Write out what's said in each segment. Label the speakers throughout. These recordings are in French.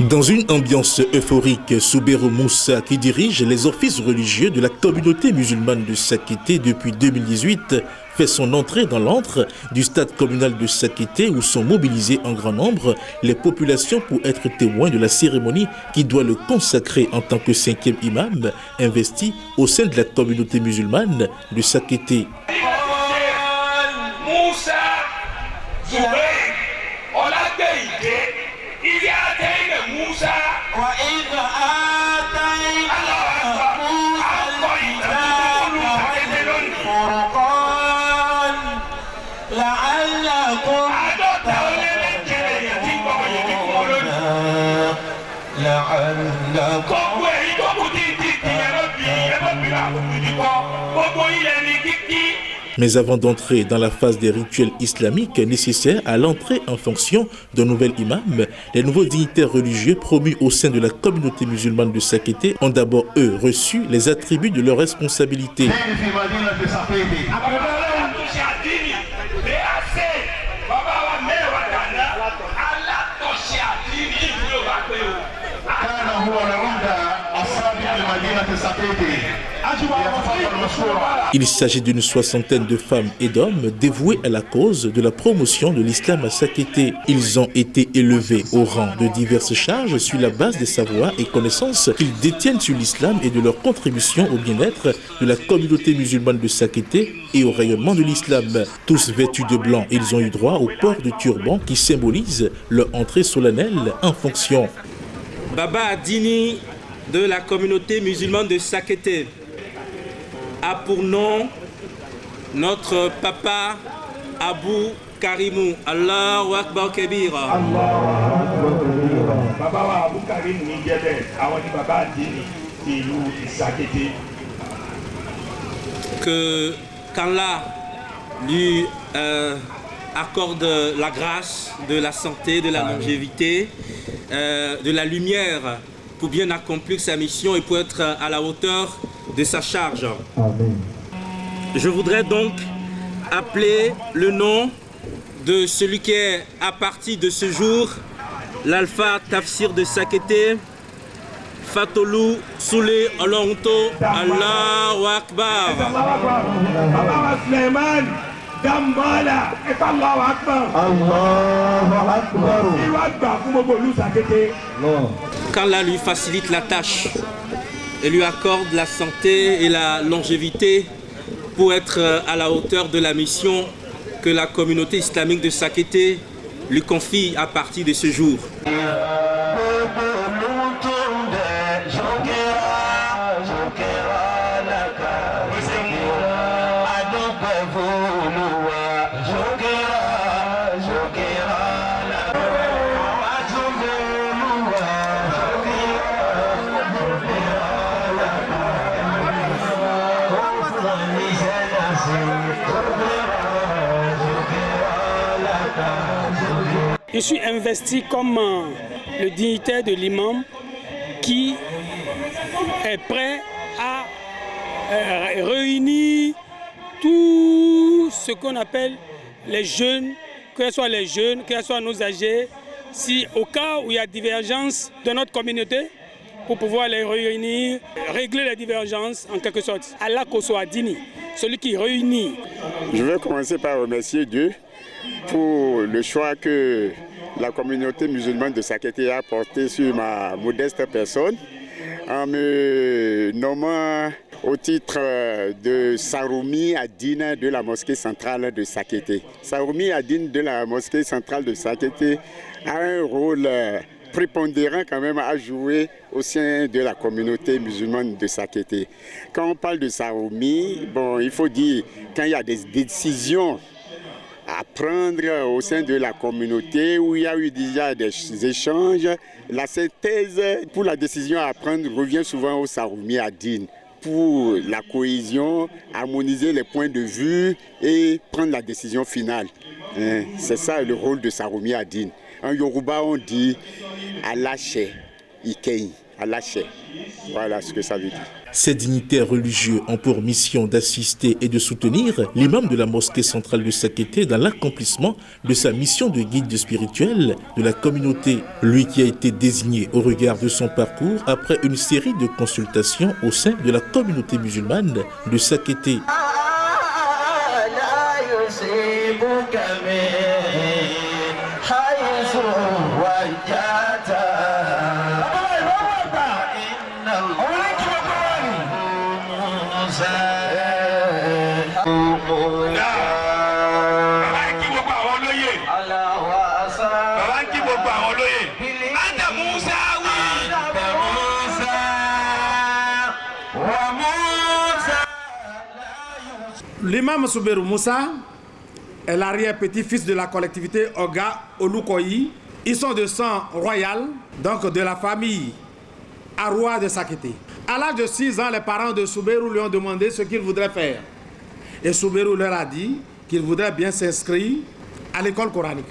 Speaker 1: Dans une ambiance euphorique, Soubeyrou Moussa, qui dirige les offices religieux de la communauté musulmane de Sakété depuis 2018, fait son entrée dans l'antre du stade communal de Sakété où sont mobilisées en grand nombre les populations pour être témoins de la cérémonie qui doit le consacrer en tant que 5e imam investi au sein de la communauté musulmane de Sakété. Mais avant d'entrer dans la phase des rituels islamiques nécessaires à l'entrée en fonction d'un nouvel imam, les nouveaux dignitaires religieux promus au sein de la communauté musulmane de Sakété ont d'abord, eux, reçu les attributs de leurs responsabilités. Il s'agit d'une soixantaine de femmes et d'hommes dévoués à la cause de la promotion de l'islam à Sakété. Ils ont été élevés au rang de diverses charges sur la base des savoirs et connaissances qu'ils détiennent sur l'islam et de leur contribution au bien-être de la communauté musulmane de Sakété et au rayonnement de l'islam. Tous vêtus de blanc, ils ont eu droit au port de turban qui symbolise leur entrée solennelle en fonction.
Speaker 2: Baba Adini de la communauté musulmane de Sakété a pour nom notre papa Abou Karimou. Allahu Akbar Kabira.
Speaker 3: Baba Abou Karimou Nijebe, Awani Baba Adini, Ilou Sakété.
Speaker 2: Que qu'Allah lui accorde la grâce de la santé, de la longévité, de la lumière pour bien accomplir sa mission et pour être à la hauteur de sa charge.
Speaker 3: Amen.
Speaker 2: Je voudrais donc appeler le nom de celui qui est à partir de ce jour l'Alpha Tafsir de Sakété, Fatolou Soulé Olonto, Allahu Akbar.
Speaker 3: Dambala et Allahu Akbar. Allahu Akbar.
Speaker 2: Qu'Allah lui facilite la tâche et lui accorde la santé et la longévité pour être à la hauteur de la mission que la communauté islamique de Sakété lui confie à partir de ce jour.
Speaker 4: Je suis investi comme le dignitaire de l'imam qui est prêt à réunir tout ce qu'on appelle les jeunes, que ce soit les jeunes, que ce soit nos âgés, si au cas où il y a divergence de notre communauté, pour pouvoir les réunir, régler les divergences en quelque sorte. Allah Koso Adini, celui qui réunit.
Speaker 5: Je vais commencer par remercier Dieu pour le choix que la communauté musulmane de Sakété a porté sur ma modeste personne en me nommant au titre de Saroumi Adine de la mosquée centrale de Sakété. Saroumi Adine de la mosquée centrale de Sakété a un rôle prépondérant quand même à jouer au sein de la communauté musulmane de Sakété. Quand on parle de Saroumi, bon, il faut dire quand il y a des décisions à prendre au sein de la communauté où il y a eu déjà des échanges, la synthèse pour la décision à prendre revient souvent au Saroumi Adine pour la cohésion, harmoniser les points de vue et prendre la décision finale. C'est ça le rôle de Saroumi Adine. En Yoruba, on dit Alache Ikei. lâcher. Voilà ce que ça veut dire.
Speaker 1: Ces dignitaires religieux ont pour mission d'assister et de soutenir l'imam de la mosquée centrale de Sakété dans l'accomplissement de sa mission de guide spirituel de la communauté. Lui qui a été désigné au regard de son parcours après une série de consultations au sein de la communauté musulmane de Sakété.
Speaker 6: L'imam Souberou Moussa est l'arrière-petit-fils de la collectivité Oga Olukoyi. Ils sont de sang royal, donc de la famille Aroua de Sakété. À l'âge de 6 ans, les parents de Souberou lui ont demandé ce qu'il voudrait faire. Et Souberou leur a dit qu'il voudrait bien s'inscrire à l'école coranique.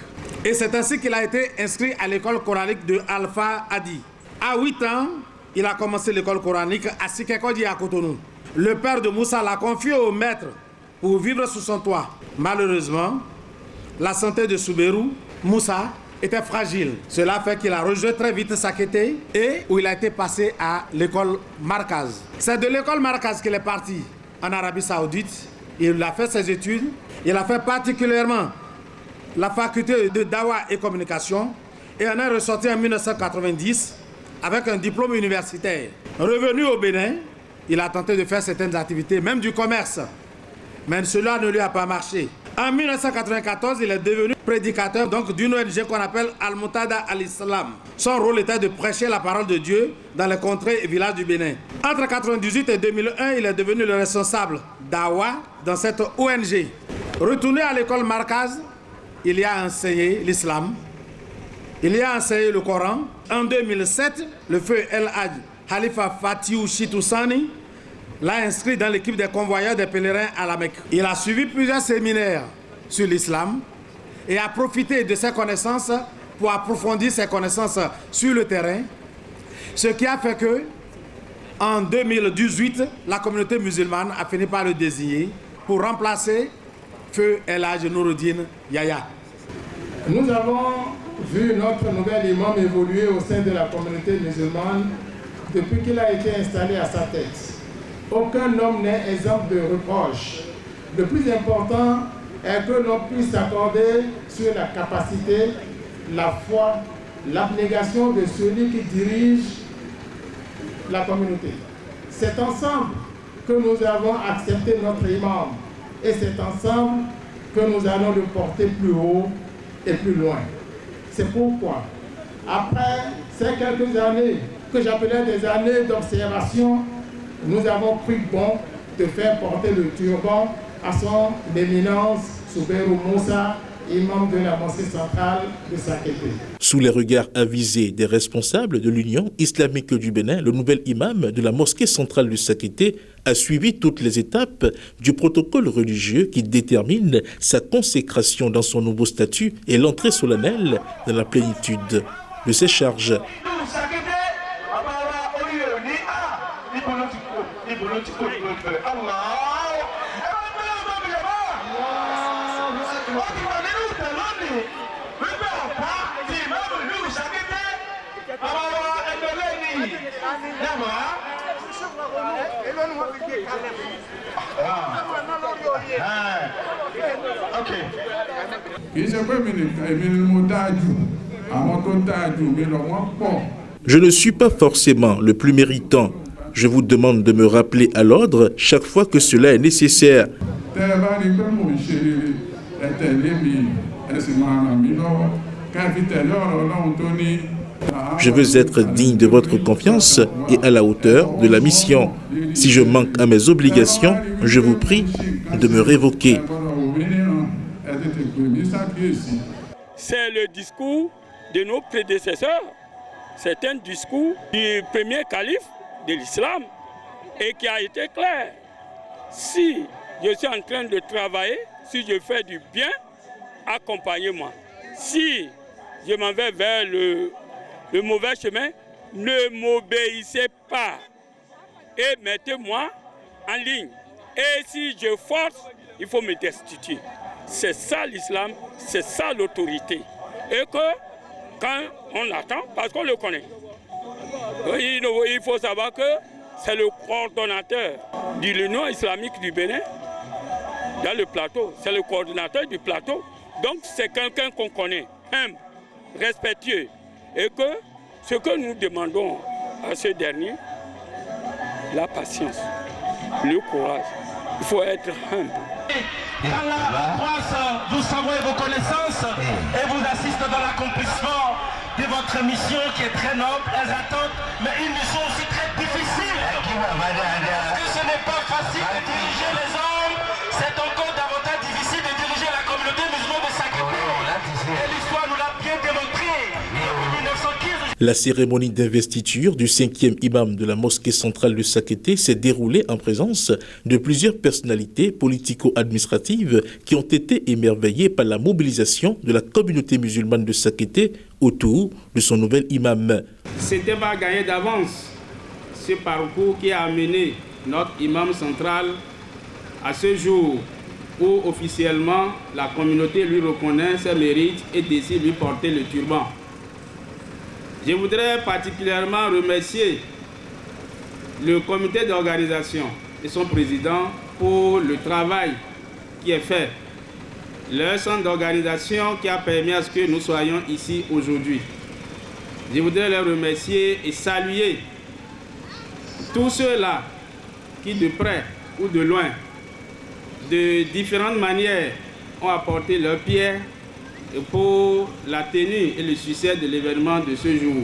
Speaker 6: Et c'est ainsi qu'il a été inscrit à l'école coranique de Alpha Adi. À 8 ans, il a commencé l'école coranique à Sikekodi à Cotonou. Le père de Moussa l'a confié au maître pour vivre sous son toit. Malheureusement, la santé de Souberou Moussa était fragile. Cela fait qu'il a rejoint très vite Sakété et où il a été passé à l'école Markaz. C'est de l'école Markaz qu'il est parti en Arabie Saoudite. Il a fait ses études. Il a fait particulièrement la faculté de Dawa et Communication et en est ressorti en 1990 avec un diplôme universitaire. Revenu au Bénin, il a tenté de faire certaines activités, même du commerce. Mais cela ne lui a pas marché. En 1994, il est devenu prédicateur d'une ONG qu'on appelle Al-Moutada al-Islam. Son rôle était de prêcher la parole de Dieu dans les contrées et villages du Bénin. Entre 1998 et 2001, il est devenu le responsable d'Awa dans cette ONG. Retourné à l'école Markaz, il y a enseigné l'islam. Il y a enseigné le Coran. En 2007, le feu El Hadj Khalifa Fatiou Chitoussani l'a inscrit dans l'équipe des convoyeurs des pèlerins à la Mecque. Il a suivi plusieurs séminaires sur l'islam et a profité de ses connaissances pour approfondir ses connaissances sur le terrain, ce qui a fait que, en 2018, la communauté musulmane a fini par le désigner pour remplacer Feu El Hadj Nouruddin Yahya.
Speaker 7: Nous avons vu notre nouvel imam évoluer au sein de la communauté musulmane depuis qu'il a été installé à sa tête. Aucun homme n'est exempt de reproches. Le plus important est que l'on puisse s'accorder sur la capacité, la foi, l'abnégation de celui qui dirige la communauté. C'est ensemble que nous avons accepté notre imam et c'est ensemble que nous allons le porter plus haut et plus loin. C'est pourquoi, après ces quelques années que j'appelais des années d'observation, nous avons pris bon de faire porter le turban à son éminence Souberou Moussa, imam de la mosquée centrale de Sakété.
Speaker 1: Sous les regards avisés des responsables de l'Union islamique du Bénin, le nouvel imam de la mosquée centrale de Sakété a suivi toutes les étapes du protocole religieux qui détermine sa consécration dans son nouveau statut et l'entrée solennelle dans la plénitude de ses charges. Je ne suis pas forcément le plus méritant. Je vous demande de me rappeler à l'ordre chaque fois que cela est nécessaire. Je veux être digne de votre confiance et à la hauteur de la mission. Si je manque à mes obligations, je vous prie de me révoquer.
Speaker 4: C'est le discours de nos prédécesseurs. C'est un discours du premier calife de l'islam et qui a été clair. Si je suis en train de travailler, si je fais du bien, accompagnez-moi. Si je m'en vais vers le mauvais chemin, ne m'obéissez pas et mettez-moi en ligne. Et si je force, il faut me destituer. C'est ça l'islam, c'est ça l'autorité. Et que quand on l'attend, parce qu'on le connaît, il faut savoir que c'est le coordonnateur de l'Union islamique du Bénin dans le plateau. C'est le coordonnateur du plateau. Donc c'est quelqu'un qu'on connaît, humble, respectueux. Et que ce que nous demandons à ce dernier, la patience, le courage. Il faut être humble.
Speaker 8: Dans la grâce, vous savez vos connaissances et vous assistez dans l'accomplissement de votre mission qui est très noble, très attente, mais une mission aussi très difficile. Parce que ce n'est pas facile de diriger les hommes, c'est encore davantage difficile de diriger la communauté musulmane de Saketé. Et l'histoire nous l'a bien démontré. En 1915,
Speaker 1: La cérémonie d'investiture du 5e imam de la mosquée centrale de Saketé s'est déroulée en présence de plusieurs personnalités politico-administratives qui ont été émerveillées par la mobilisation de la communauté musulmane de Saketé autour de son nouvel imam.
Speaker 9: C'était pas gagné d'avance ce parcours qui a amené notre imam central à ce jour où officiellement la communauté lui reconnaît ses mérites et décide de lui porter le turban. Je voudrais particulièrement remercier le comité d'organisation et son président pour le travail qui est fait. Le centre d'organisation qui a permis à ce que nous soyons ici aujourd'hui. Je voudrais les remercier et saluer tous ceux-là qui de près ou de loin, de différentes manières, ont apporté leur pierre pour la tenue et le succès de l'événement de ce jour.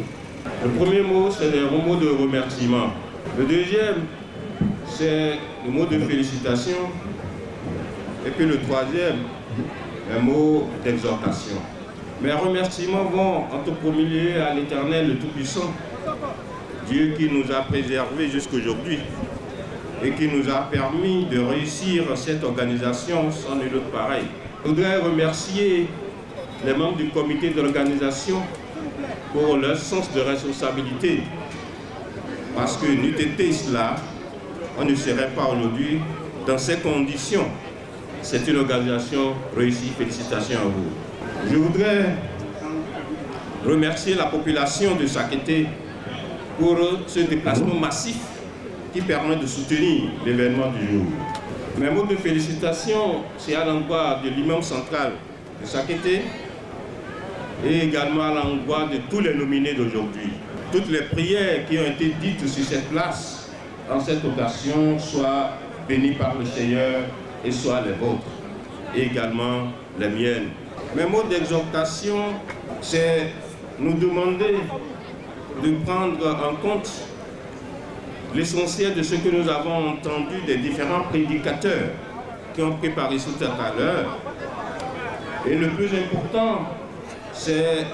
Speaker 10: Le premier mot, c'est le mot de remerciement. Le deuxième, c'est le mot de félicitation. Et puis le troisième, un mot d'exhortation. Mes remerciements vont en tout premier lieu à l'Éternel, le Tout-Puissant, Dieu qui nous a préservés jusqu'aujourd'hui et qui nous a permis de réussir cette organisation sans nul autre pareil. Je voudrais remercier les membres du comité d'organisation pour leur sens de responsabilité. Parce que n'eût été cela, on ne serait pas aujourd'hui dans ces conditions. C'est une organisation réussie. Félicitations à vous. Je voudrais remercier la population de Saketé pour ce déplacement massif qui permet de soutenir l'événement du jour. Mes mots de félicitations, c'est à l'endroit de l'imam central de Saketé et également à l'endroit de tous les nominés d'aujourd'hui. Toutes les prières qui ont été dites sur cette place en cette occasion soient bénies par le Seigneur et soient les vôtres, et également les miennes. Mes mots d'exhortation, c'est nous demander de prendre en compte l'essentiel de ce que nous avons entendu des différents prédicateurs qui ont préparé tout à l'heure. Et le plus important, c'est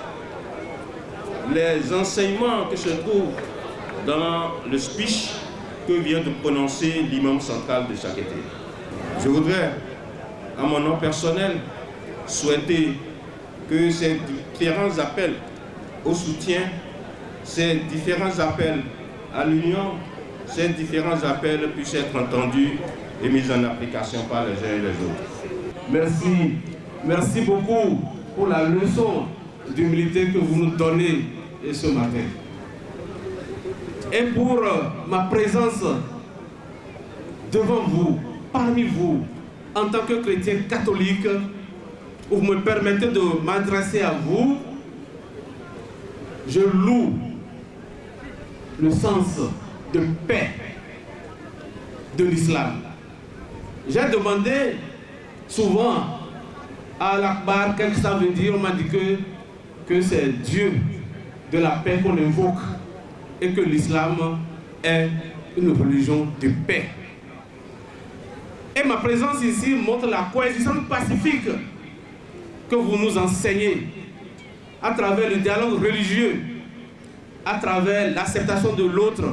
Speaker 10: les enseignements qui se trouvent dans le speech que vient de prononcer l'imam central de Saketé. Je voudrais, à mon nom personnel, souhaiter que ces différents appels au soutien, ces différents appels à l'union, ces différents appels puissent être entendus et mis en application par les uns et les autres.
Speaker 11: Merci. Merci beaucoup pour la leçon d'humilité que vous nous donnez ce matin. Et pour ma présence devant vous, parmi vous, en tant que chrétien catholique, vous me permettez de m'adresser à vous. Je loue le sens de paix de l'islam. J'ai demandé souvent à l'Akbar qu'est-ce que ça veut dire. On m'a dit que c'est Dieu de la paix qu'on invoque et que l'islam est une religion de paix. Et ma présence ici montre la coexistence pacifique que vous nous enseignez à travers le dialogue religieux, à travers l'acceptation de l'autre,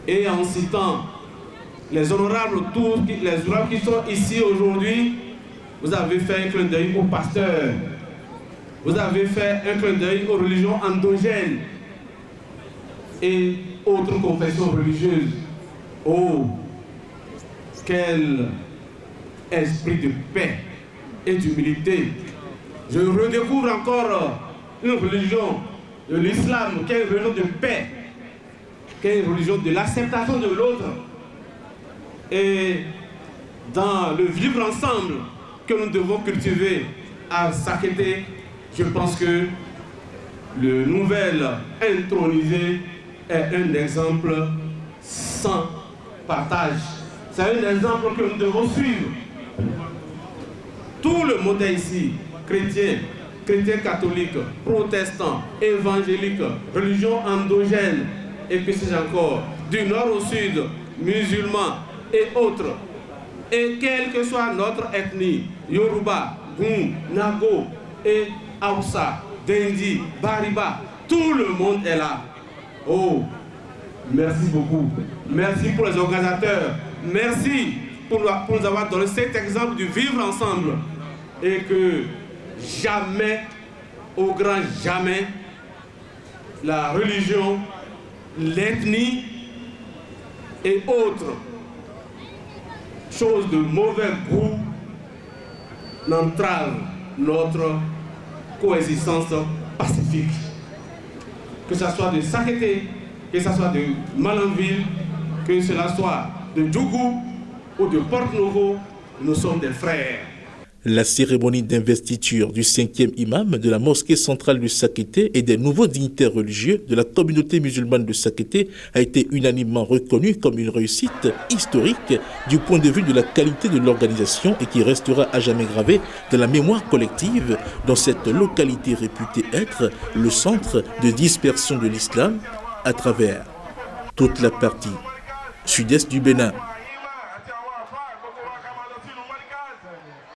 Speaker 11: et en citant les honorables tous, les honorables qui sont ici aujourd'hui. Vous avez fait un clin d'œil aux pasteurs, vous avez fait un clin d'œil aux religions endogènes, et autres confessions religieuses. Oh, quel esprit de paix et d'humilité. Je redécouvre encore une religion de l'islam, qui est une religion de paix, qui est une religion de l'acceptation de l'autre. Et dans le vivre ensemble que nous devons cultiver à Sakété, je pense que le nouvel intronisé est un exemple sans partage. C'est un exemple que nous devons suivre. Tout le monde est ici, chrétien, chrétien catholique, protestant, évangélique, religion endogène, et que sais-je encore, du nord au sud, musulmans et autres. Et quelle que soit notre ethnie, Yoruba, Goum, Nago et Hausa, Dendi, Bariba, tout le monde est là. Oh, merci beaucoup. Merci pour les organisateurs. Merci pour nous avoir donné cet exemple du vivre ensemble. Et que jamais, au grand jamais, la religion, l'ethnie et autres choses de mauvais goût n'entravent notre coexistence pacifique. Que ce soit de Sakété, que ce soit de Malanville, que cela soit de Djougou ou de Porte-Novo, nous sommes des frères.
Speaker 1: La cérémonie d'investiture du 5e imam de la mosquée centrale de Sakété et des nouveaux dignitaires religieux de la communauté musulmane de Sakété a été unanimement reconnue comme une réussite historique du point de vue de la qualité de l'organisation et qui restera à jamais gravée dans la mémoire collective dans cette localité réputée être le centre de dispersion de l'islam à travers toute la partie sud-est du Bénin.